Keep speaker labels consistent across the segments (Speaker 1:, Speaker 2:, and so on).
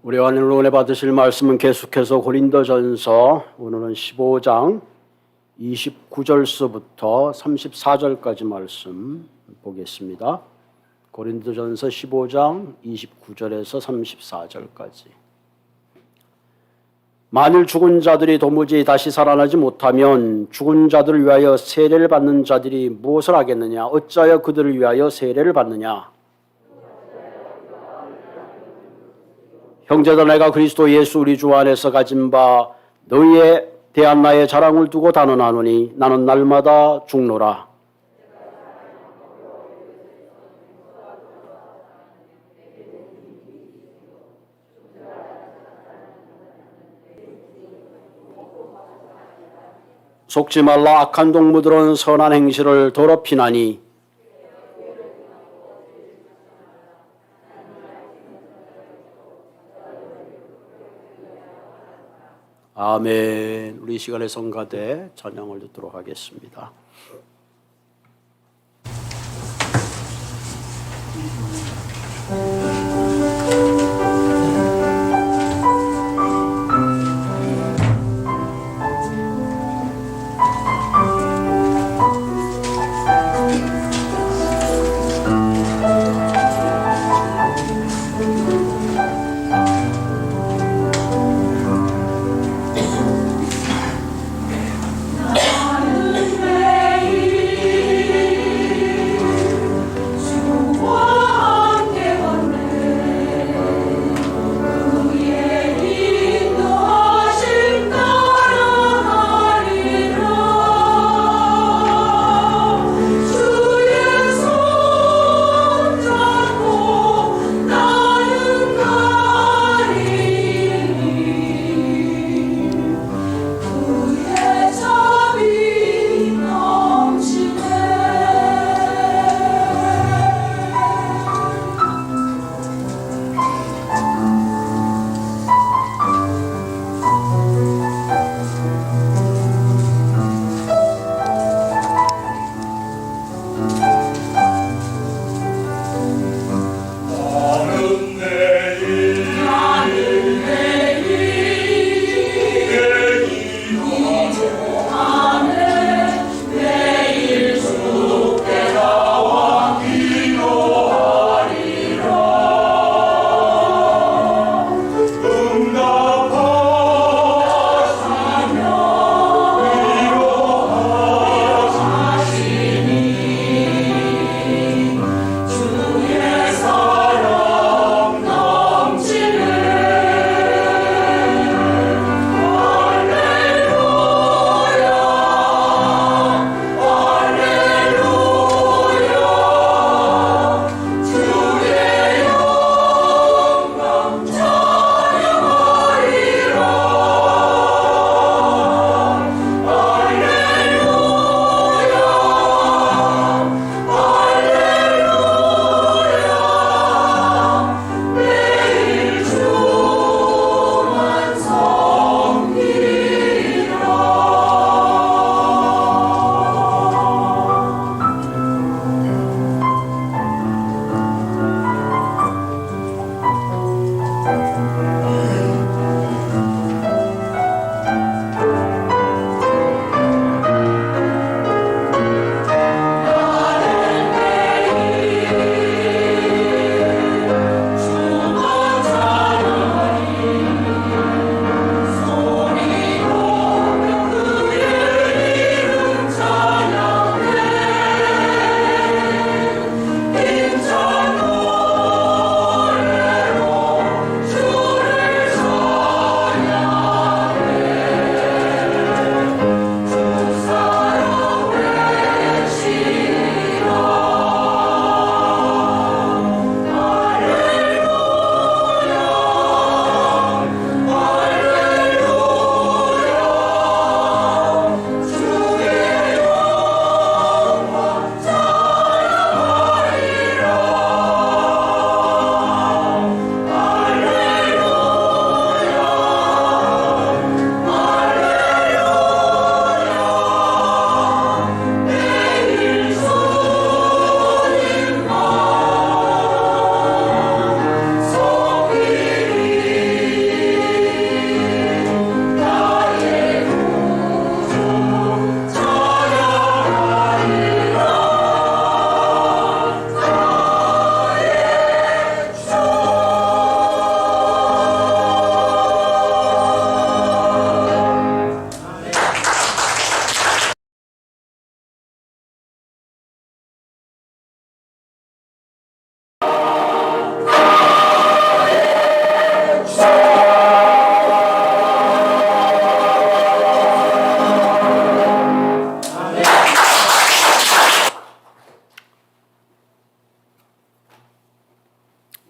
Speaker 1: 우리 오늘 은혜 받으실 말씀은 계속해서 고린도전서 오늘은 15장 29절서부터 34절까지 말씀 보겠습니다. 고린도전서 15장 29절에서 34절까지. 만일 죽은 자들이 도무지 다시 살아나지 못하면 죽은 자들을 위하여 세례를 받는 자들이 무엇을 하겠느냐? 어찌하여 그들을 위하여 세례를 받느냐? 형제들, 내가 그리스도 예수 우리 주 안에서 가진 바 너희에 대한 나의 자랑을 두고 단언하노니 나는 날마다 죽노라. 속지 말라. 악한 동무들은 선한 행실을 더럽히나니 아멘. 우리 이 시간에 성가대 찬양을 듣도록 하겠습니다.
Speaker 2: 나는 매일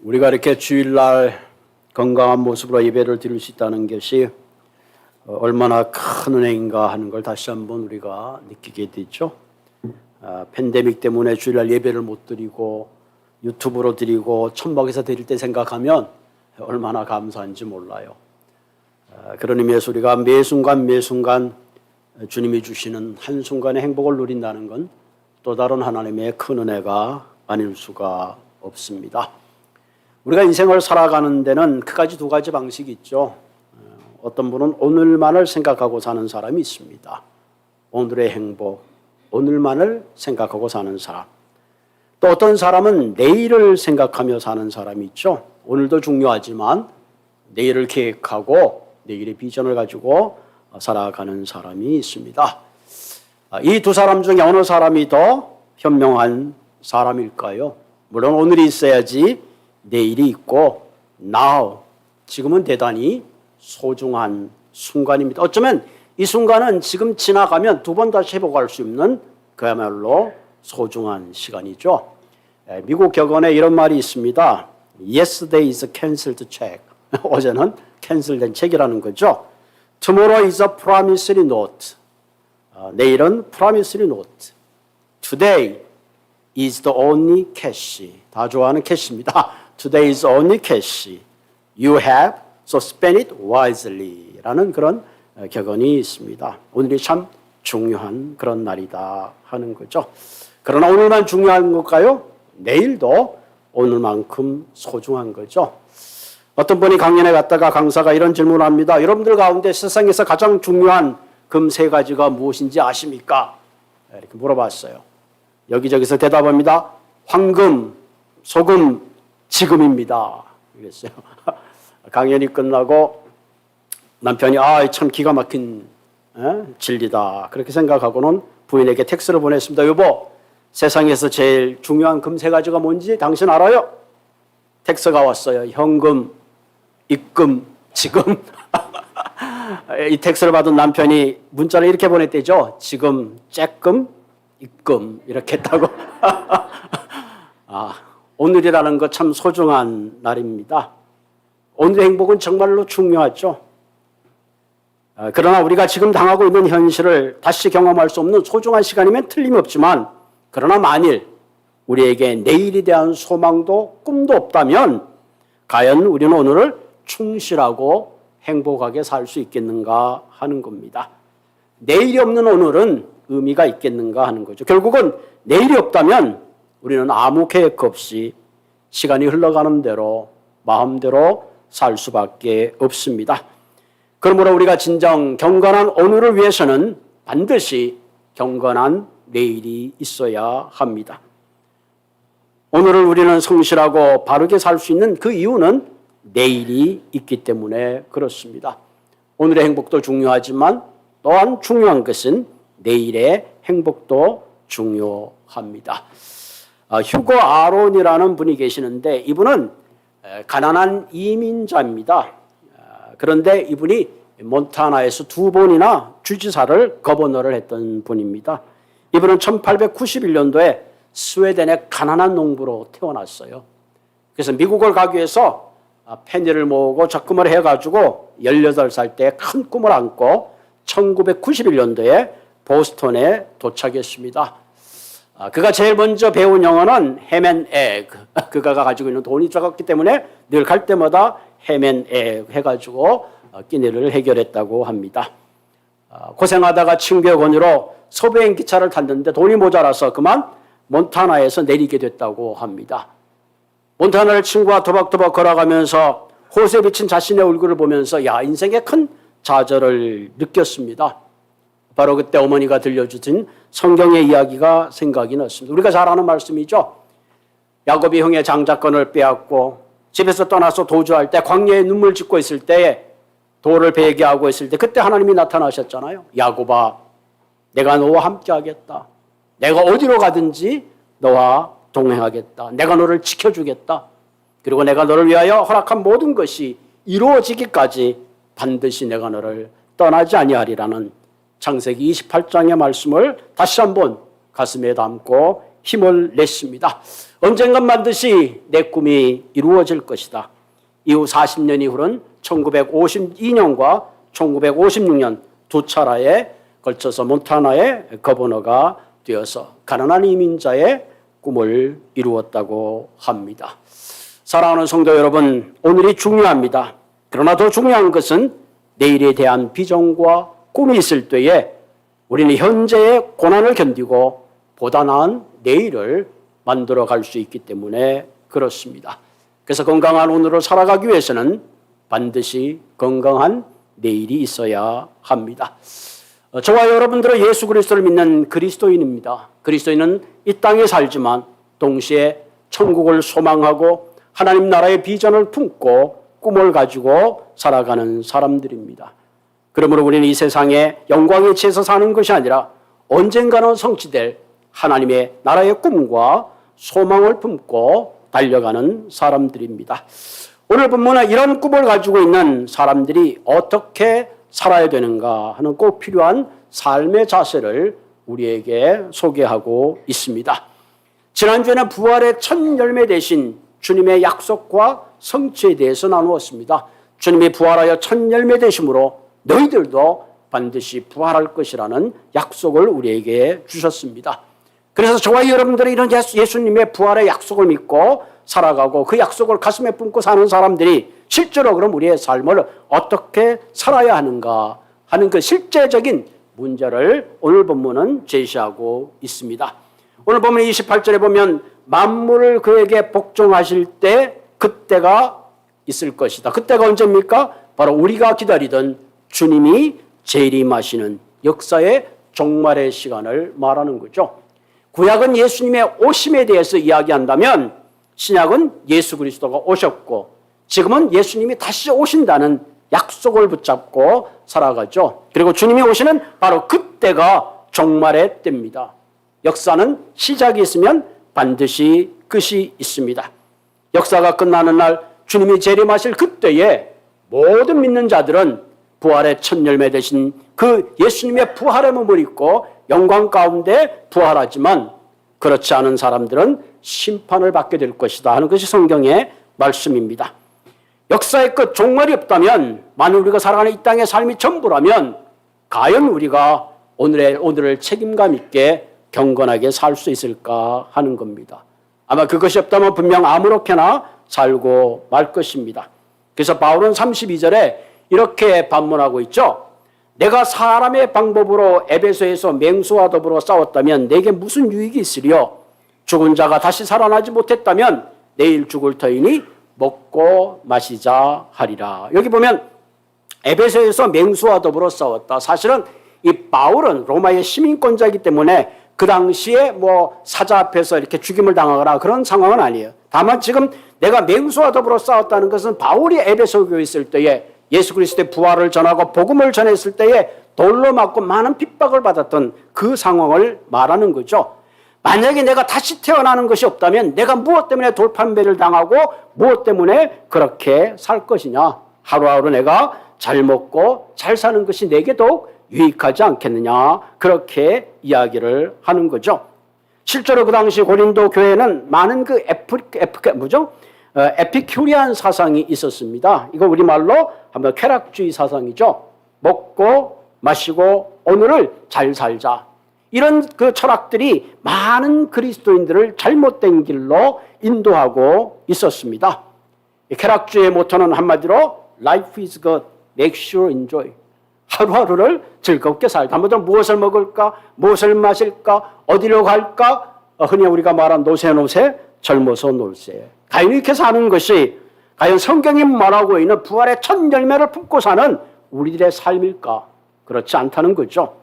Speaker 1: 우리가 이렇게 주일날 건강한 모습으로 예배를 드릴 수 있다는 것이 얼마나 큰 은혜인가 하는 걸 다시 한번 우리가 느끼게 되죠. 팬데믹 때문에 주일날 예배를 못 드리고 유튜브로 드리고 천막에서 드릴 때 생각하면 얼마나 감사한지 몰라요. 그런 의미에서 우리가 매 순간 매 순간 주님이 주시는 한순간의 행복을 누린다는 건 또 다른 하나님의 큰 은혜가 아닐 수가 없습니다. 우리가 인생을 살아가는 데는 크게까지 두 가지 방식이 있죠. 어떤 분은 오늘만을 생각하고 사는 사람이 있습니다. 오늘의 행복, 오늘만을 생각하고 사는 사람. 또 어떤 사람은 내일을 생각하며 사는 사람이 있죠. 오늘도 중요하지만 내일을 계획하고 내일의 비전을 가지고 살아가는 사람이 있습니다. 이 두 사람 중에 어느 사람이 더 현명한 사람일까요? 물론 오늘이 있어야지 내일이 있고 now, 지금은 대단히 소중한 순간입니다. 어쩌면 이 순간은 지금 지나가면 두 번 다시 회복할 수 있는 그야말로 소중한 시간이죠. 미국 격언에 이런 말이 있습니다. Yesterday is a canceled check. 어제는 캔슬된 책이라는 거죠. Tomorrow is a promissory note. 내일은 promissory note. Today is the only cash. 다 좋아하는 캐시입니다. Today is only cash. You have, so spend it wisely. 라는 그런 격언이 있습니다. 오늘이 참 중요한 그런 날이다 하는 거죠. 그러나 오늘만 중요한 걸까요? 내일도 오늘만큼 소중한 거죠. 어떤 분이 강연에 갔다가 강사가 이런 질문을 합니다. 여러분들 가운데 세상에서 가장 중요한 금 세 가지가 무엇인지 아십니까? 이렇게 물어봤어요. 여기저기서 대답합니다. 황금, 소금, 지금입니다. 그랬어요. 강연이 끝나고 남편이 참 기가 막힌 진리다. 그렇게 생각하고는 부인에게 텍스트를 보냈습니다. 여보, 세상에서 제일 중요한 금 세 가지가 뭔지 당신 알아요? 텍스트가 왔어요. 현금, 입금, 지금. 이 텍스트를 받은 남편이 문자를 이렇게 보냈대죠. 지금, 쬐끔, 입금 이렇게 했다고. 오늘이라는 거 참 소중한 날입니다. 오늘의 행복은 정말로 중요하죠. 그러나 우리가 지금 당하고 있는 현실을 다시 경험할 수 없는 소중한 시간이면 틀림없지만, 그러나 만일 우리에게 내일에 대한 소망도 꿈도 없다면 과연 우리는 오늘을 충실하고 행복하게 살 수 있겠는가 하는 겁니다. 내일이 없는 오늘은 의미가 있겠는가 하는 거죠. 결국은 내일이 없다면 우리는 아무 계획 없이 시간이 흘러가는 대로 마음대로 살 수밖에 없습니다. 그러므로 우리가 진정 경건한 오늘을 위해서는 반드시 경건한 내일이 있어야 합니다. 오늘을 우리는 성실하고 바르게 살 수 있는 그 이유는 내일이 있기 때문에 그렇습니다. 오늘의 행복도 중요하지만 또한 중요한 것은 내일의 행복도 중요합니다. 휴고 아론이라는 분이 계시는데 이분은 가난한 이민자입니다. 그런데 이분이 몬타나에서 두 번이나 주지사를 거버너를 했던 분입니다. 이분은 1891년도에 스웨덴의 가난한 농부로 태어났어요. 그래서 미국을 가기 위해서 페니를 모으고 적금을 해가지고 18살 때 큰 꿈을 안고 1991년도에 보스턴에 도착했습니다. 그가 제일 먼저 배운 영어는 ham and egg. 그가 가지고 있는 돈이 적었기 때문에 늘 갈 때마다 ham and egg 해가지고 끼니를 해결했다고 합니다. 고생하다가 친구의 권유로 서부행 기차를 탔는데 돈이 모자라서 그만 몬타나에서 내리게 됐다고 합니다. 몬타나를 친구와 도박도박 걸어가면서 호수에 비친 자신의 얼굴을 보면서 인생의 큰 좌절을 느꼈습니다. 바로 그때 어머니가 들려주신 성경의 이야기가 생각이 났습니다. 우리가 잘 아는 말씀이죠. 야곱이 형의 장자권을 빼앗고 집에서 떠나서 도주할 때 광야에 눈물 짓고 있을 때에 돌을 베게 하고 있을 때 그때 하나님이 나타나셨잖아요. 야곱아, 내가 너와 함께 하겠다. 내가 어디로 가든지 너와 동행하겠다. 내가 너를 지켜주겠다. 그리고 내가 너를 위하여 허락한 모든 것이 이루어지기까지 반드시 내가 너를 떠나지 아니하리라는 창세기 28장의 말씀을 다시 한번 가슴에 담고 힘을 냈습니다. 언젠간 반드시 내 꿈이 이루어질 것이다. 이후 40년이 흐른 1952년과 1956년 두 차례에 걸쳐서 몬타나의 거버너가 되어서 가난한 이민자의 꿈을 이루었다고 합니다. 사랑하는 성도 여러분, 오늘이 중요합니다. 그러나 더 중요한 것은 내일에 대한 비전과 꿈이 있을 때에 우리는 현재의 고난을 견디고 보다 나은 내일을 만들어 갈 수 있기 때문에 그렇습니다. 그래서 건강한 오늘을 살아가기 위해서는 반드시 건강한 내일이 있어야 합니다. 저와 여러분들은 예수 그리스도를 믿는 그리스도인입니다. 그리스도인은 이 땅에 살지만 동시에 천국을 소망하고 하나님 나라의 비전을 품고 꿈을 가지고 살아가는 사람들입니다. 그러므로 우리는 이 세상에 영광에 취해서 사는 것이 아니라 언젠가는 성취될 하나님의 나라의 꿈과 소망을 품고 달려가는 사람들입니다. 오늘 본문은 이런 꿈을 가지고 있는 사람들이 어떻게 살아야 되는가 하는 꼭 필요한 삶의 자세를 우리에게 소개하고 있습니다. 지난주에는 부활의 첫 열매 되신 주님의 약속과 성취에 대해서 나누었습니다. 주님이 부활하여 첫 열매 되심으로 너희들도 반드시 부활할 것이라는 약속을 우리에게 주셨습니다. 그래서 저와 여러분들은 이런 예수님의 부활의 약속을 믿고 살아가고 그 약속을 가슴에 품고 사는 사람들이 실제로 그럼 우리의 삶을 어떻게 살아야 하는가 하는 그 실제적인 문제를 오늘 본문은 제시하고 있습니다. 오늘 본문 28절에 보면 만물을 그에게 복종하실 때 그때가 있을 것이다. 그때가 언제입니까? 바로 우리가 기다리던 주님이 재림하시는 역사의 종말의 시간을 말하는 거죠. 구약은 예수님의 오심에 대해서 이야기한다면 신약은 예수 그리스도가 오셨고 지금은 예수님이 다시 오신다는 약속을 붙잡고 살아가죠. 그리고 주님이 오시는 바로 그때가 종말의 때입니다. 역사는 시작이 있으면 반드시 끝이 있습니다. 역사가 끝나는 날 주님이 재림하실 그때에 모든 믿는 자들은 부활의 첫 열매 되신 그 예수님의 부활의 몸을 입고 영광 가운데 부활하지만 그렇지 않은 사람들은 심판을 받게 될 것이다 하는 것이 성경의 말씀입니다. 역사의 끝, 종말이 없다면 만일 우리가 살아가는 이 땅의 삶이 전부라면 과연 우리가 오늘을 책임감 있게 경건하게 살 수 있을까 하는 겁니다. 아마 그것이 없다면 분명 아무렇게나 살고 말 것입니다. 그래서 바울은 32절에 이렇게 반문하고 있죠. 내가 사람의 방법으로 에베소에서 맹수와 더불어 싸웠다면 내게 무슨 유익이 있으리요? 죽은 자가 다시 살아나지 못했다면 내일 죽을 터이니 먹고 마시자 하리라. 여기 보면 에베소에서 맹수와 더불어 싸웠다. 사실은 이 바울은 로마의 시민권자이기 때문에 그 당시에 사자 앞에서 이렇게 죽임을 당하거나 그런 상황은 아니에요. 다만 지금 내가 맹수와 더불어 싸웠다는 것은 바울이 에베소 교회에 있을 때에 예수 그리스도의 부활을 전하고 복음을 전했을 때에 돌로 맞고 많은 핍박을 받았던 그 상황을 말하는 거죠. 만약에 내가 다시 태어나는 것이 없다면 내가 무엇 때문에 돌판매를 당하고 무엇 때문에 그렇게 살 것이냐. 하루하루 내가 잘 먹고 잘 사는 것이 내게 더욱 유익하지 않겠느냐. 그렇게 이야기를 하는 거죠. 실제로 그 당시 고린도 교회는 많은 에피큐리안 사상이 있었습니다. 이거 우리말로 하면 쾌락주의 사상이죠. 먹고 마시고 오늘을 잘 살자. 이런 그 철학들이 많은 그리스도인들을 잘못된 길로 인도하고 있었습니다. 쾌락주의의 모토는 한마디로 Life is good, make sure enjoy. 하루하루를 즐겁게 살다. 한번 무엇을 먹을까? 무엇을 마실까? 어디로 갈까? 흔히 우리가 말한 노세 젊어서 놀세. 과연 이렇게 사는 것이 과연 성경이 말하고 있는 부활의 첫 열매를 품고 사는 우리들의 삶일까? 그렇지 않다는 거죠.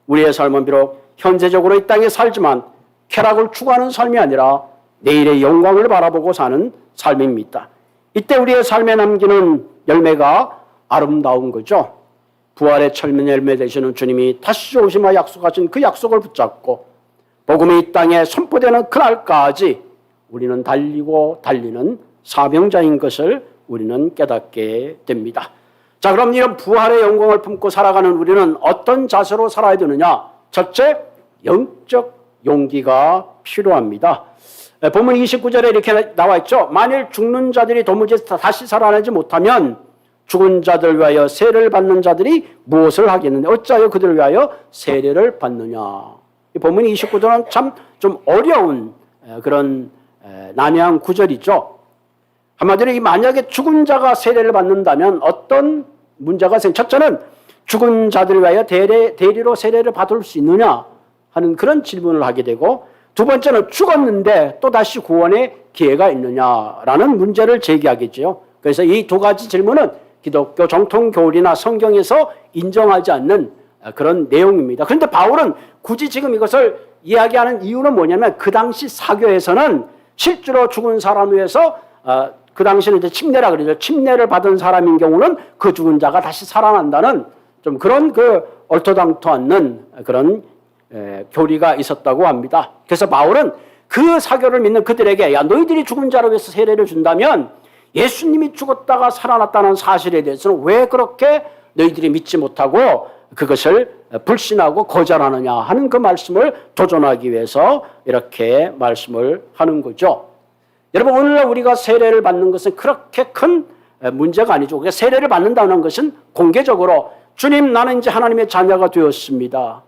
Speaker 1: 우리의 삶은 비록 현재적으로 이 땅에 살지만 쾌락을 추구하는 삶이 아니라 내일의 영광을 바라보고 사는 삶입니다. 이때 우리의 삶에 남기는 열매가 아름다운 거죠. 부활의 첫 열매 되시는 주님이 다시 오시마 약속하신 그 약속을 붙잡고 복음이 이 땅에 선포되는 그날까지 우리는 달리는 사명자인 것을 우리는 깨닫게 됩니다. 자, 그럼 이런 부활의 영광을 품고 살아가는 우리는 어떤 자세로 살아야 되느냐? 첫째, 영적 용기가 필요합니다. 본문 29절에 이렇게 나와 있죠. 만일 죽는 자들이 도무지 다시 살아나지 못하면 죽은 자들 위하여 세례를 받는 자들이 무엇을 하겠느냐? 어찌하여 그들을 위하여 세례를 받느냐? 이 본문 29절은 참 좀 어려운 그런 난해한 구절이죠. 한마디로 만약에 죽은 자가 세례를 받는다면 어떤 문제가 첫째는 죽은 자들을 위하여 대리로 세례를 받을 수 있느냐 하는 그런 질문을 하게 되고, 두 번째는 죽었는데 또다시 구원의 기회가 있느냐라는 문제를 제기하겠죠. 그래서 이 두 가지 질문은 기독교 정통 교리나 성경에서 인정하지 않는 그런 내용입니다. 그런데 바울은 굳이 지금 이것을 이야기하는 이유는 뭐냐면, 그 당시 사교에서는 실제로 죽은 사람 위해서 그 당시는 이제 침례라 그러죠. 침례를 받은 사람인 경우는 그 죽은 자가 다시 살아난다는 좀 그런 얼토당토 않는 그런 교리가 있었다고 합니다. 그래서 바울은 그 사교를 믿는 그들에게, 야, 너희들이 죽은 자를 위해서 세례를 준다면 예수님이 죽었다가 살아났다는 사실에 대해서는 왜 그렇게 너희들이 믿지 못하고 그것을 불신하고 거절하느냐 하는 그 말씀을 도전하기 위해서 이렇게 말씀을 하는 거죠. 여러분, 오늘날 우리가 세례를 받는 것은 그렇게 큰 문제가 아니죠. 세례를 받는다는 것은 공개적으로 주님, 나는 이제 하나님의 자녀가 되었습니다.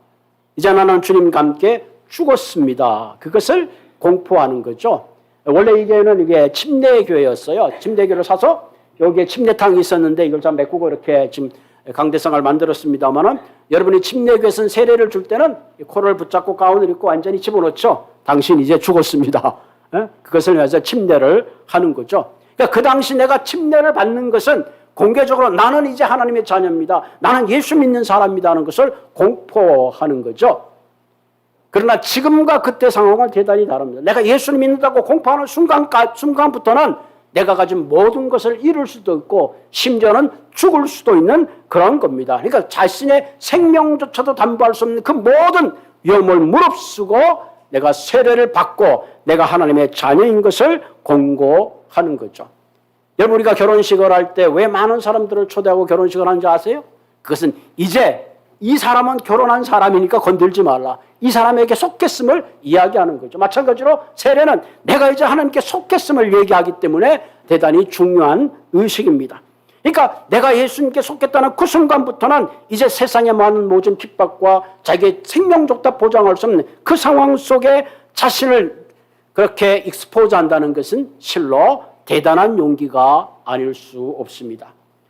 Speaker 1: 이제 나는 주님과 함께 죽었습니다. 그것을 공포하는 거죠. 원래 이게 침례교회였어요. 침례교를 사서 여기에 침례탕이 있었는데 이걸 좀 메꾸고 이렇게 지금 강대상을 만들었습니다만은, 여러분이 침례교에서는 세례를 줄 때는 코를 붙잡고 가운을 입고 완전히 집어넣죠. 당신 이제 죽었습니다. 그것을 위해서 침례를 하는 거죠. 그러니까 그 당시 내가 침례를 받는 것은 공개적으로 나는 이제 하나님의 자녀입니다. 나는 예수 믿는 사람입니다 하는 것을 공포하는 거죠. 그러나 지금과 그때 상황은 대단히 다릅니다. 내가 예수를 믿는다고 공포하는 순간부터는 내가 가진 모든 것을 잃을 수도 있고 심지어는 죽을 수도 있는 그런 겁니다. 그러니까 자신의 생명조차도 담보할 수 없는 그 모든 위험을 무릅쓰고 내가 세례를 받고 내가 하나님의 자녀인 것을 공고하는 거죠. 여러분, 우리가 결혼식을 할 때 왜 많은 사람들을 초대하고 결혼식을 하는지 아세요? 그것은 이제 이 사람은 결혼한 사람이니까 건들지 말라, 이 사람에게 속겠음을 이야기하는 거죠. 마찬가지로 세례는 내가 이제 하나님께 속겠음을 얘기하기 때문에 대단히 중요한 의식입니다. 그러니까 내가 예수님께 속겠다는 그 순간부터는 이제 세상에 많은 모든 핍박과 자기의 생명조차 보장할 수 없는 그 상황 속에 자신을 그렇게 익스포즈한다는 것은 실로 대단한 용기가 아닐 수 없습니다.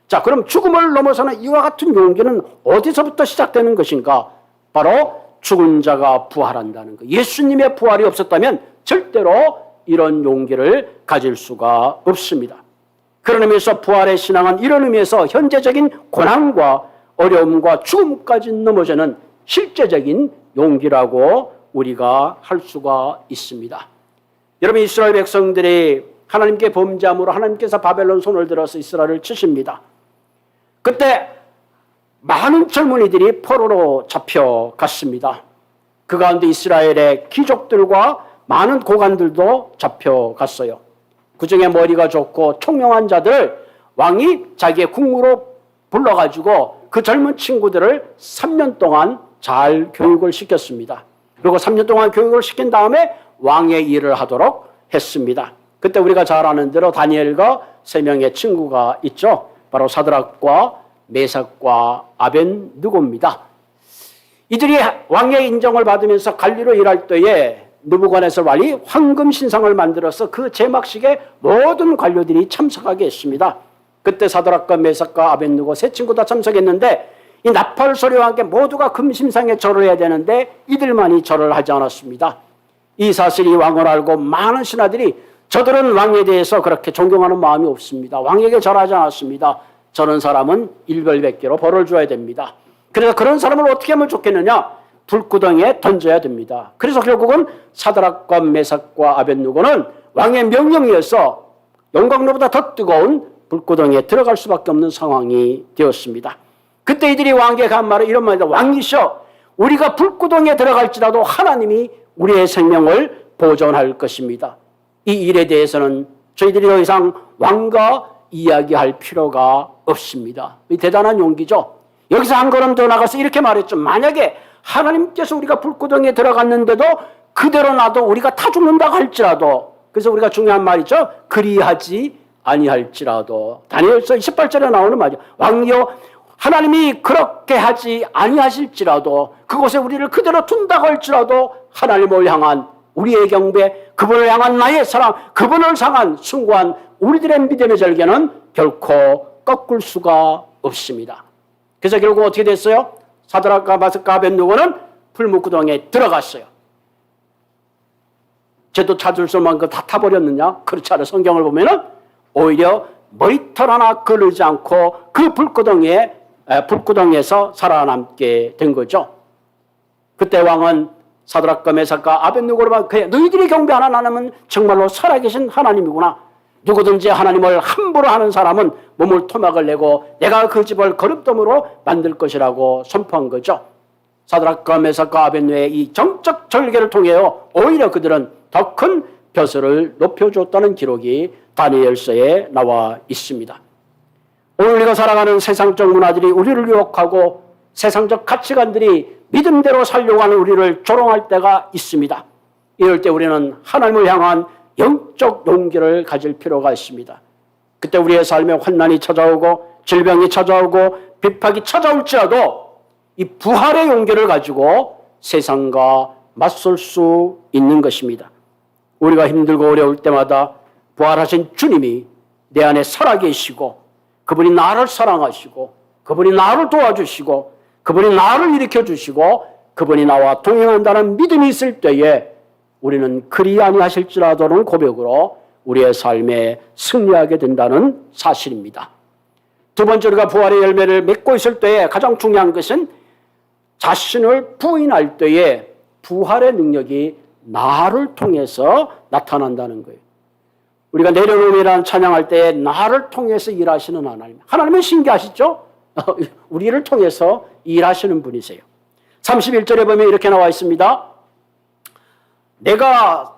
Speaker 1: 자, 그럼 죽음을 넘어서는 이와 같은 용기는 어디서부터 시작되는 것인가? 바로 죽은 자가 부활한다는 것. 예수님의 부활이 없었다면 절대로 이런 용기를 가질 수가 없습니다. 그런 의미에서 부활의 신앙은 이런 의미에서 현재적인 고난과 어려움과 죽음까지 넘어서는 실제적인 용기라고 우리가 할 수가 있습니다. 여러분, 이스라엘 백성들이 하나님께 범죄함으로 하나님께서 바벨론 손을 들어서 이스라엘을 치십니다. 그때 많은 젊은이들이 포로로 잡혀갔습니다. 그 가운데 이스라엘의 귀족들과 많은 고관들도 잡혀갔어요. 그중에 머리가 좋고 총명한 자들 왕이 자기의 국무로 불러가지고 그 젊은 친구들을 3년 동안 잘 교육을 시켰습니다. 그리고 3년 동안 교육을 시킨 다음에 왕의 일을 하도록 했습니다. 그때 우리가 잘 아는 대로 다니엘과 3명의 친구가 있죠. 바로 사드락과 메삭과 아벤느고입니다. 이들이 왕의 인정을 받으면서 관리로 일할 때에 느부갓네살 왕이 황금 신상을 만들어서 그 제막식에 모든 관료들이 참석하게 했습니다. 그때 사드락과 메삭과 아벤느고 세 친구 다 참석했는데, 이 나팔 소리와 함께 모두가 금신상에 절을 해야 되는데 이들만이 절을 하지 않았습니다. 이 사실이 왕을 알고 많은 신하들이 저들은 왕에 대해서 그렇게 존경하는 마음이 없습니다. 왕에게 절하지 않았습니다. 저런 사람은 일벌백계로 벌을 줘야 됩니다. 그래서 그런 사람을 어떻게 하면 좋겠느냐? 불구덩이에 던져야 됩니다. 그래서 결국은 사드락과 메삭과 아벤느고는 왕의 명령이어서 영광로보다 더 뜨거운 불구덩이에 들어갈 수밖에 없는 상황이 되었습니다. 그때 이들이 왕에게 한 말은 이런 말이다. 왕이셔, 우리가 불구덩이에 들어갈지라도 하나님이 우리의 생명을 보존할 것입니다. 이 일에 대해서는 저희들이 더 이상 왕과 이야기할 필요가 없습니다. 이 대단한 용기죠. 여기서 한 걸음 더 나가서 이렇게 말했죠. 만약에 하나님께서 우리가 불구덩이에 들어갔는데도 그대로 놔도 우리가 타 죽는다고 할지라도 그래서 우리가 중요한 말이죠. 그리하지 아니할지라도. 다니엘서 28절에 나오는 말이죠. 왕이여 하나님이 그렇게 하지 아니하실지라도, 그곳에 우리를 그대로 둔다고 할지라도 하나님을 향한 우리의 경배, 그분을 향한 나의 사랑, 그분을 향한 숭고한 우리들의 믿음의 절개는 결코 꺾을 수가 없습니다. 그래서 결국 어떻게 됐어요? 사드락과 메삭과 아벳느고는 불못구덩이에 들어갔어요. 쟤도 찾을 수 없는 거 다 타버렸느냐? 그렇지 않아. 성경을 보면은 오히려 머리털 하나 거르지 않고 그 불구덩이에서 살아남게 된 거죠. 그때 왕은 사드락과 메삭과 아벳느고를 봐, 그래, 너희들이 경배 안 하면 정말로 살아계신 하나님이구나. 누구든지 하나님을 함부로 하는 사람은 몸을 토막을 내고 내가 그 집을 거름돌로 만들 것이라고 선포한 거죠. 사드락과 메삭과 아벳느고의 이 정적 절개를 통해 오히려 그들은 더 큰 벼슬을 높여줬다는 기록이 다니엘서에 나와 있습니다. 오늘 우리가 살아가는 세상적 문화들이 우리를 유혹하고 세상적 가치관들이 믿음대로 살려고 하는 우리를 조롱할 때가 있습니다. 이럴 때 우리는 하나님을 향한 영적 용기를 가질 필요가 있습니다. 그때 우리의 삶에 환난이 찾아오고 질병이 찾아오고 비박이 찾아올지라도 이 부활의 용기를 가지고 세상과 맞설 수 있는 것입니다. 우리가 힘들고 어려울 때마다 부활하신 주님이 내 안에 살아계시고 그분이 나를 사랑하시고 그분이 나를 도와주시고 그분이 나를 일으켜주시고 그분이 나와 동행한다는 믿음이 있을 때에 우리는 그리 아니하실지라도는 고백으로 우리의 삶에 승리하게 된다는 사실입니다. 두 번째, 우리가 부활의 열매를 맺고 있을 때에 가장 중요한 것은 자신을 부인할 때에 부활의 능력이 나를 통해서 나타난다는 거예요. 우리가 내려놓음이라는 찬양할 때에 나를 통해서 일하시는 하나님. 하나님은 신기하시죠? 우리를 통해서 일하시는 분이세요. 31절에 보면 이렇게 나와 있습니다. 내가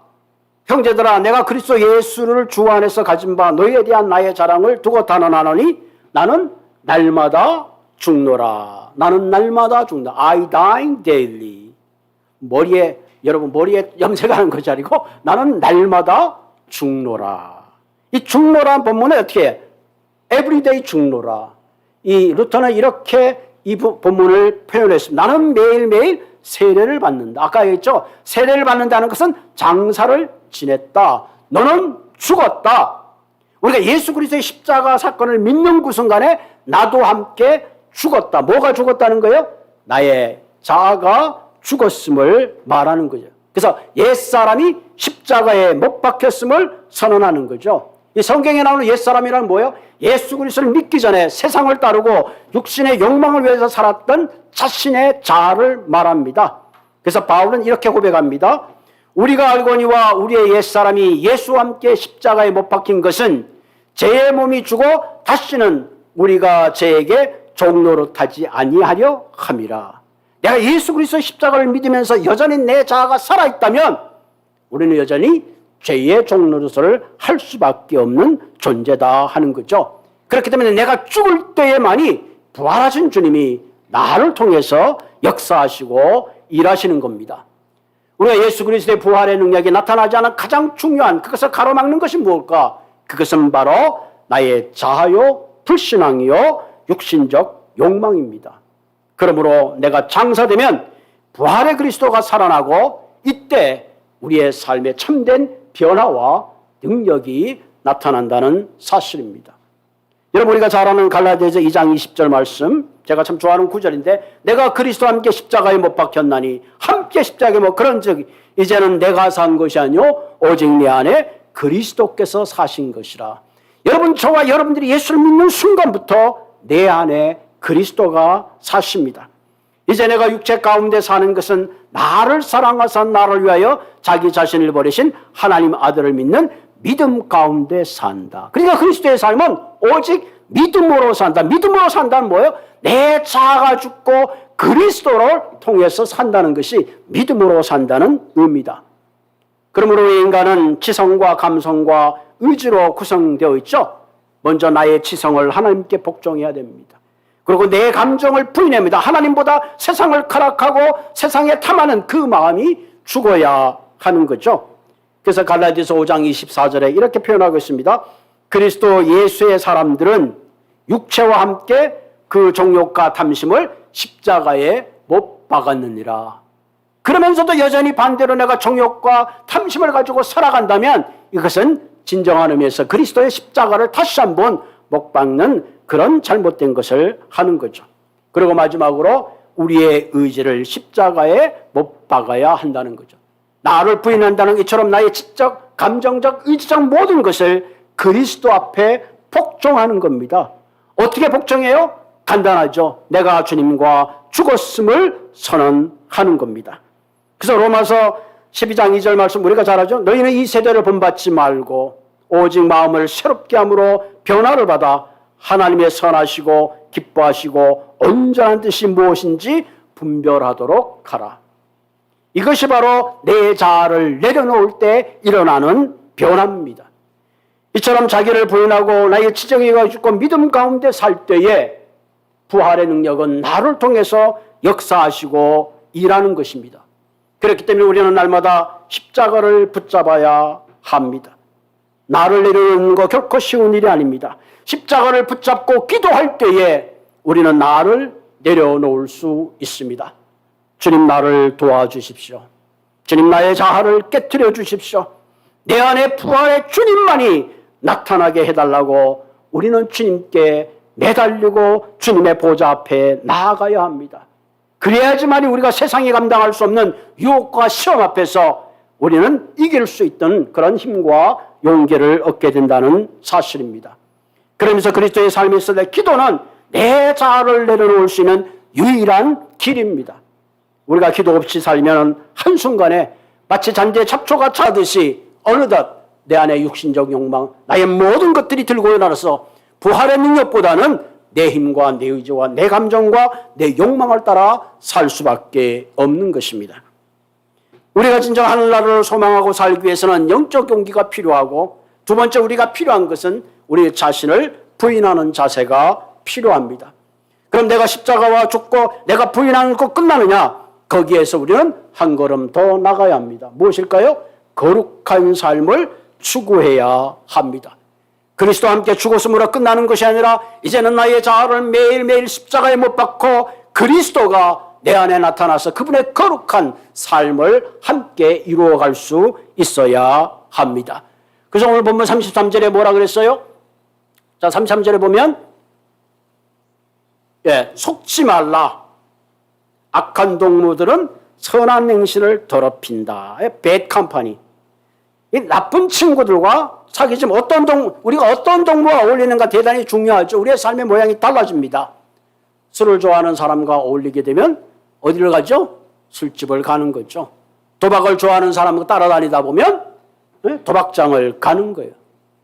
Speaker 1: 형제들아 내가 그리스도 예수를 주 안에서 가진 바 너희에 대한 나의 자랑을 두고 단언하노니 나는 날마다 죽노라. 나는 날마다 죽는다. I die daily. 여러분 머리에 염색하는 것이 아니고 나는 날마다 죽노라. 이 죽노라는 본문에 어떻게 해? everyday 죽노라. 이 루터는 이렇게 이 본문을 표현했습니다. 나는 매일매일 세례를 받는다. 아까 얘기했죠? 세례를 받는다는 것은 장사를 지냈다. 너는 죽었다. 우리가 예수 그리스도의 십자가 사건을 믿는 그 순간에 나도 함께 죽었다. 뭐가 죽었다는 거예요? 나의 자아가 죽었음을 말하는 거죠. 그래서 옛사람이 십자가에 못 박혔음을 선언하는 거죠. 이 성경에 나오는 옛사람이란 뭐예요? 예수 그리스도를 믿기 전에 세상을 따르고 육신의 욕망을 위해서 살았던 자신의 자아를 말합니다. 그래서 바울은 이렇게 고백합니다. 우리가 알거니와 우리의 옛사람이 예수와 함께 십자가에 못 박힌 것은 죄의 몸이 죽어 다시는 우리가 죄에게 종노릇하지 아니하려 함이라. 내가 예수 그리스도의 십자가를 믿으면서 여전히 내 자아가 살아있다면 우리는 여전히 죄의 종노릇을 할 수밖에 없는 존재다 하는 거죠. 그렇기 때문에 내가 죽을 때에만이 부활하신 주님이 나를 통해서 역사하시고 일하시는 겁니다. 우리가 예수 그리스도의 부활의 능력이 나타나지 않은 가장 중요한 그것을 가로막는 것이 무엇일까? 그것은 바로 나의 자아요, 불신앙이요, 육신적 욕망입니다. 그러므로 내가 장사되면 부활의 그리스도가 살아나고 이때 우리의 삶에 참된 변화와 능력이 나타난다는 사실입니다. 여러분 우리가 잘 아는 갈라디아서 2장 20절 말씀, 제가 참 좋아하는 구절인데 내가 그리스도와 함께 십자가에 못 박혔나니 함께 십자가에 못 그런 적이 이제는 내가 산 것이 아니요 오직 내 안에 그리스도께서 사신 것이라. 여러분 저와 여러분들이 예수를 믿는 순간부터 내 안에 그리스도가 사십니다. 이제 내가 육체 가운데 사는 것은 나를 사랑하사 나를 위하여 자기 자신을 버리신 하나님 아들을 믿는 믿음 가운데 산다. 그러니까 그리스도의 삶은 오직 믿음으로 산다. 믿음으로 산다는 뭐예요? 내 자아가 죽고 그리스도를 통해서 산다는 것이 믿음으로 산다는 의미다. 그러므로 인간은 지성과 감성과 의지로 구성되어 있죠. 먼저 나의 지성을 하나님께 복종해야 됩니다. 그리고 내 감정을 부인합니다. 하나님보다 세상을 가락하고 세상에 탐하는 그 마음이 죽어야 하는 거죠. 그래서 갈라디아서 5장 24절에 이렇게 표현하고 있습니다. 그리스도 예수의 사람들은 육체와 함께 그 정욕과 탐심을 십자가에 못 박았느니라. 그러면서도 여전히 반대로 내가 정욕과 탐심을 가지고 살아간다면 이것은 진정한 의미에서 그리스도의 십자가를 다시 한번 못 박는 그런 잘못된 것을 하는 거죠. 그리고 마지막으로 우리의 의지를 십자가에 못 박아야 한다는 거죠. 나를 부인한다는 이처럼 나의 지적, 감정적, 의지적 모든 것을 그리스도 앞에 복종하는 겁니다. 어떻게 복종해요? 간단하죠. 내가 주님과 죽었음을 선언하는 겁니다. 그래서 로마서 12장 2절 말씀 우리가 잘 알죠. 너희는 이 세대를 본받지 말고 오직 마음을 새롭게 함으로 변화를 받아 하나님의 선하시고 기뻐하시고 온전한 뜻이 무엇인지 분별하도록 하라. 이것이 바로 내 자아를 내려놓을 때 일어나는 변화입니다. 이처럼 자기를 부인하고 나의 지정에 가지고 믿음 가운데 살 때에 부활의 능력은 나를 통해서 역사하시고 일하는 것입니다. 그렇기 때문에 우리는 날마다 십자가를 붙잡아야 합니다. 나를 내려놓는 거 결코 쉬운 일이 아닙니다. 십자가를 붙잡고 기도할 때에 우리는 나를 내려놓을 수 있습니다. 주님 나를 도와주십시오. 주님 나의 자아를 깨트려 주십시오. 내 안에 부활의 주님만이 나타나게 해달라고 우리는 주님께 매달리고 주님의 보좌 앞에 나아가야 합니다. 그래야지만이 우리가 세상에 감당할 수 없는 유혹과 시험 앞에서 우리는 이길 수 있던 그런 힘과 용기를 얻게 된다는 사실입니다. 그러면서 그리스도의 삶에 있어 기도는 내 자아를 내려놓을 수 있는 유일한 길입니다. 우리가 기도 없이 살면 한순간에 마치 잔디에 잡초가 차듯이 어느덧 내 안에 육신적 욕망, 나의 모든 것들이 들고 일어나서 부활의 능력보다는 내 힘과 내 의지와 내 감정과 내 욕망을 따라 살 수밖에 없는 것입니다. 우리가 진정 하늘나라를 소망하고 살기 위해서는 영적 용기가 필요하고 두 번째 우리가 필요한 것은 우리 자신을 부인하는 자세가 필요합니다. 그럼 내가 십자가와 죽고 내가 부인하는 거 끝나느냐? 거기에서 우리는 한 걸음 더 나가야 합니다. 무엇일까요? 거룩한 삶을 추구해야 합니다. 그리스도와 함께 죽었음으로 끝나는 것이 아니라 이제는 나의 자아를 매일매일 십자가에 못 박고 그리스도가 내 안에 나타나서 그분의 거룩한 삶을 함께 이루어갈 수 있어야 합니다. 그래서 오늘 본문 33절에 뭐라 그랬어요? 자, 33절에 보면 속지 말라. 악한 동무들은 선한 행실을 더럽힌다. bad company. 이 나쁜 친구들과 사귀지만 우리가 어떤 동무와 어울리는가 대단히 중요하죠. 우리의 삶의 모양이 달라집니다. 술을 좋아하는 사람과 어울리게 되면 어디를 가죠? 술집을 가는 거죠. 도박을 좋아하는 사람과 따라다니다 보면 도박장을 가는 거예요.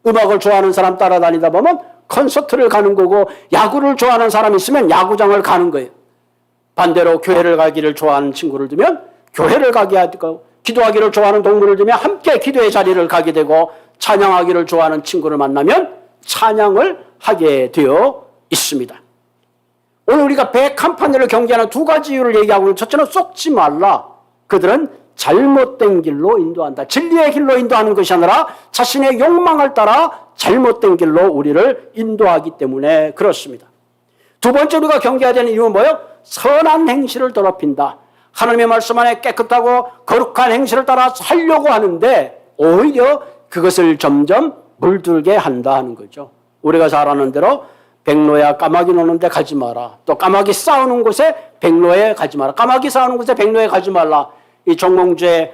Speaker 1: 음악을 좋아하는 사람 따라다니다 보면 콘서트를 가는 거고 야구를 좋아하는 사람이 있으면 야구장을 가는 거예요. 반대로 교회를 가기를 좋아하는 친구를 두면 교회를 가게 하고 기도하기를 좋아하는 동물을 두면 함께 기도의 자리를 가게 되고 찬양하기를 좋아하는 친구를 만나면 찬양을 하게 되어 있습니다. 오늘 우리가 백한판을 경계하는 두 가지 이유를 얘기하고 있는 첫째는 속지 말라. 그들은 잘못된 길로 인도한다. 진리의 길로 인도하는 것이 아니라 자신의 욕망을 따라 잘못된 길로 우리를 인도하기 때문에 그렇습니다. 두 번째 우리가 경계해야 되는 이유는 뭐예요? 선한 행실을 더럽힌다. 하나님의 말씀 안에 깨끗하고 거룩한 행실을 따라 살려고 하는데 오히려 그것을 점점 물들게 한다 하는 거죠. 우리가 잘 아는 대로 백로야 까마귀 노는 데 가지 마라. 또 까마귀 싸우는 곳에 백로에 가지 마라. 까마귀 싸우는 곳에 백로에 가지 말라. 이 정몽주의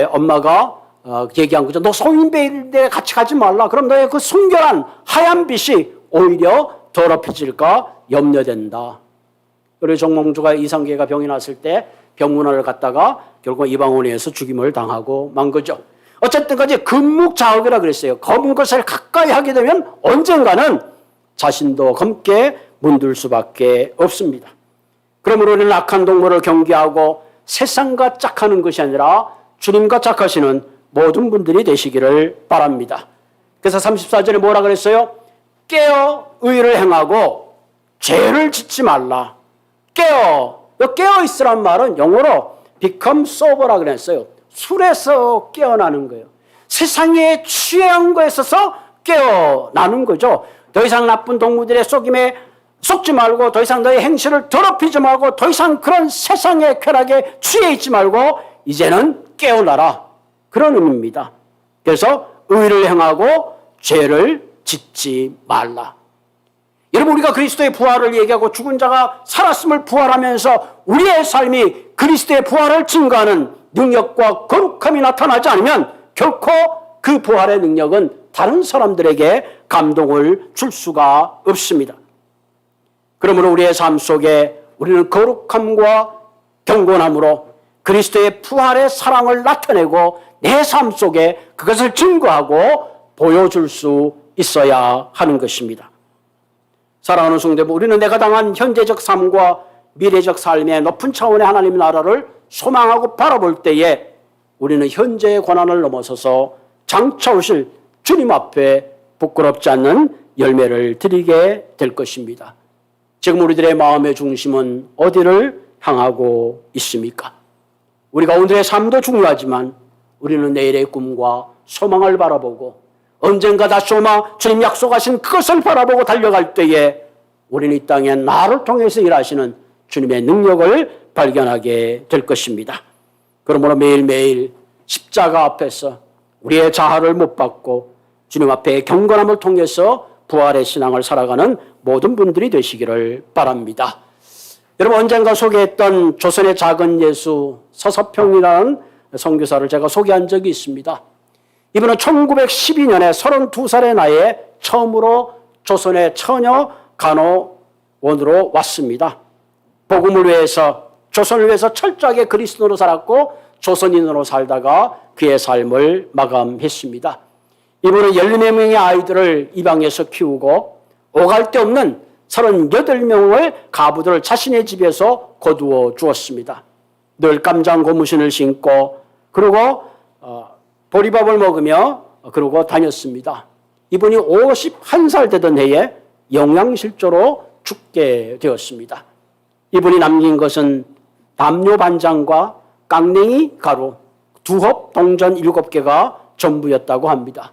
Speaker 1: 엄마가 얘기한 거죠. 너 성인배인데 같이 가지 말라. 그럼 너의 그 순결한 하얀 빛이 오히려 더럽혀질까 염려된다. 그리고 정몽주가 이상계가 병이 났을 때 병문안을 갔다가 결국 이방원에서 죽임을 당하고 만 거죠. 어쨌든 간에 금묵자흑이라 그랬어요. 검은 것을 가까이 하게 되면 언젠가는 자신도 검게 문들 수밖에 없습니다. 그러므로 우리는 악한 동물을 경계하고 세상과 짝하는 것이 아니라 주님과 짝하시는 모든 분들이 되시기를 바랍니다. 그래서 34절에 뭐라 그랬어요? 깨어 의를 행하고 죄를 짓지 말라. 깨어 있으란 말은 영어로 become sober라 그랬어요. 술에서 깨어나는 거예요. 세상에 취한 거에 있어서 깨어나는 거죠. 더 이상 나쁜 동무들의 속임에 속지 말고, 더 이상 너의 행실을 더럽히지 말고, 더 이상 그런 세상의 쾌락에 취해 있지 말고 이제는 깨어나라, 그런 의미입니다. 그래서 의를 행하고 죄를 짓지 말라. 여러분, 우리가 그리스도의 부활을 얘기하고 죽은 자가 살았음을 부활하면서 우리의 삶이 그리스도의 부활을 증거하는 능력과 거룩함이 나타나지 않으면 결코 그 부활의 능력은 다른 사람들에게 감동을 줄 수가 없습니다. 그러므로 우리의 삶 속에 우리는 거룩함과 경건함으로 그리스도의 부활의 사랑을 나타내고 내 삶 속에 그것을 증거하고 보여줄 수 있어야 하는 것입니다. 사랑하는 성도들, 우리는 내가 당한 현재적 삶과 미래적 삶의 높은 차원의 하나님의 나라를 소망하고 바라볼 때에 우리는 현재의 고난을 넘어서서 장차 오실 주님 앞에 부끄럽지 않는 열매를 드리게 될 것입니다. 지금 우리들의 마음의 중심은 어디를 향하고 있습니까? 우리가 오늘의 삶도 중요하지만 우리는 내일의 꿈과 소망을 바라보고 언젠가 다시 오마 주님 약속하신 그것을 바라보고 달려갈 때에 우리는 이 땅에 나를 통해서 일하시는 주님의 능력을 발견하게 될 것입니다. 그러므로 매일매일 십자가 앞에서 우리의 자아를 못 받고 주님 앞에 경건함을 통해서 부활의 신앙을 살아가는 모든 분들이 되시기를 바랍니다. 여러분, 언젠가 소개했던 조선의 작은 예수 서서평이라는 선교사를 제가 소개한 적이 있습니다. 이분은 1912년에 32살의 나이에 처음으로 조선의 처녀 간호원으로 왔습니다. 복음을 위해서, 조선을 위해서 철저하게 그리스도로 살았고 조선인으로 살다가 그의 삶을 마감했습니다. 이분은 14명의 아이들을 입양해서 키우고 오갈 데 없는 38명의 가부들을 자신의 집에서 거두어 주었습니다. 늘 깜장 고무신을 신고 그리고 보리밥을 먹으며 그러고 다녔습니다. 이분이 51살 되던 해에 영양실조로 죽게 되었습니다. 이분이 남긴 것은 담요 반장과 깡냉이 가루, 두홉 동전 7개가 전부였다고 합니다.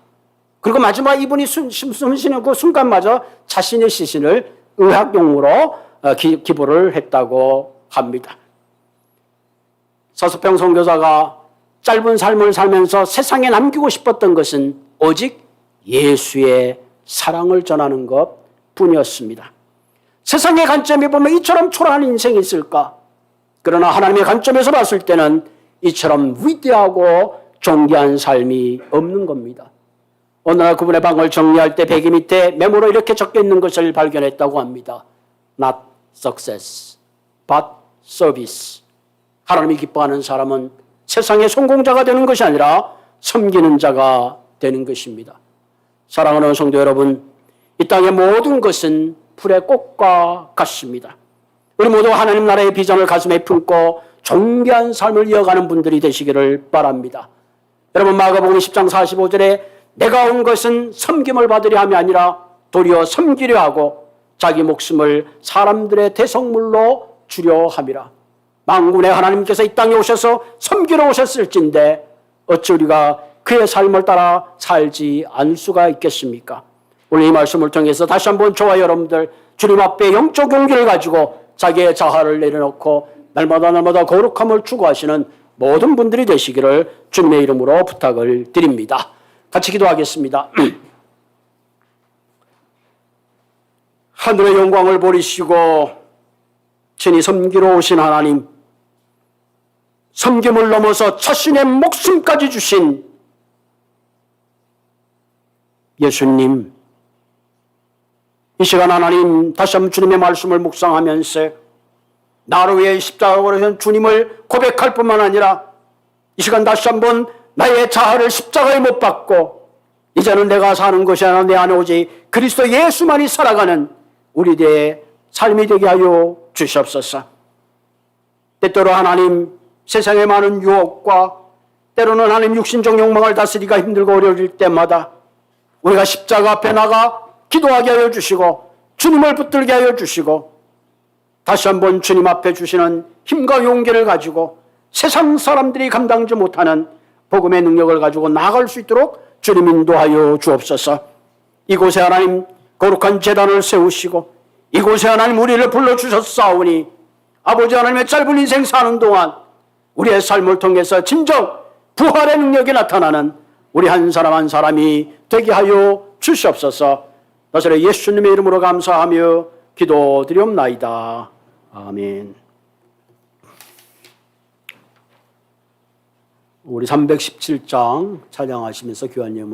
Speaker 1: 그리고 마지막 이분이 숨 쉬는 그 순간마저 자신의 시신을 의학용으로 기부를 했다고 합니다. 서서평 선교사가 짧은 삶을 살면서 세상에 남기고 싶었던 것은 오직 예수의 사랑을 전하는 것 뿐이었습니다. 세상의 관점에 보면 이처럼 초라한 인생이 있을까? 그러나 하나님의 관점에서 봤을 때는 이처럼 위대하고 존귀한 삶이 없는 겁니다. 어느 날 그분의 방을 정리할 때 베개 밑에 메모로 이렇게 적혀 있는 것을 발견했다고 합니다. Not success, but service. 하나님이 기뻐하는 사람은 세상의 성공자가 되는 것이 아니라 섬기는 자가 되는 것입니다. 사랑하는 성도 여러분, 이 땅의 모든 것은 풀의 꽃과 같습니다. 우리 모두 하나님 나라의 비전을 가슴에 품고 존귀한 삶을 이어가는 분들이 되시기를 바랍니다. 여러분, 마가복음 10장 45절에 내가 온 것은 섬김을 받으려 함이 아니라 도리어 섬기려 하고 자기 목숨을 사람들의 대성물로 주려 함이라. 만군의 하나님께서 이 땅에 오셔서 섬기러 오셨을진데 어찌 우리가 그의 삶을 따라 살지 않을 수가 있겠습니까? 오늘 이 말씀을 통해서 다시 한번 저와 여러분들 주님 앞에 영적 용기를 가지고 자기의 자아를 내려놓고 날마다 거룩함을 추구하시는 모든 분들이 되시기를 주님의 이름으로 부탁을 드립니다. 같이 기도하겠습니다. 하늘의 영광을 버리시고 친히 섬기러 오신 하나님, 섬김을 넘어서 자신의 목숨까지 주신 예수님, 이 시간 하나님 다시 한번 주님의 말씀을 묵상하면서 나를 위해 십자가로 오신 주님을 고백할 뿐만 아니라 이 시간 다시 한번 나의 자아를 십자가에 못 박고 이제는 내가 사는 것이 아니라 내 안에 오직 그리스도 예수만이 살아가는 우리들의 삶이 되게 하여 주시옵소서. 때때로 하나님 세상의 많은 유혹과 때로는 하나님 육신적 욕망을 다스리기가 힘들고 어려울 때마다 우리가 십자가 앞에 나가 기도하게 하여 주시고 주님을 붙들게 하여 주시고 다시 한번 주님 앞에 주시는 힘과 용기를 가지고 세상 사람들이 감당지 못하는 복음의 능력을 가지고 나아갈 수 있도록 주님 인도하여 주옵소서. 이곳에 하나님 거룩한 제단을 세우시고 이곳에 하나님 우리를 불러주셨사오니 아버지 하나님의 짧은 인생 사는 동안 우리의 삶을 통해서 진정 부활의 능력이 나타나는 우리 한 사람 한 사람이 되게 하여 주시옵소서. 나사렛 예수님의 이름으로 감사하며 기도드리옵나이다. 아멘. 우리 317장 찬양하시면서 교환 예물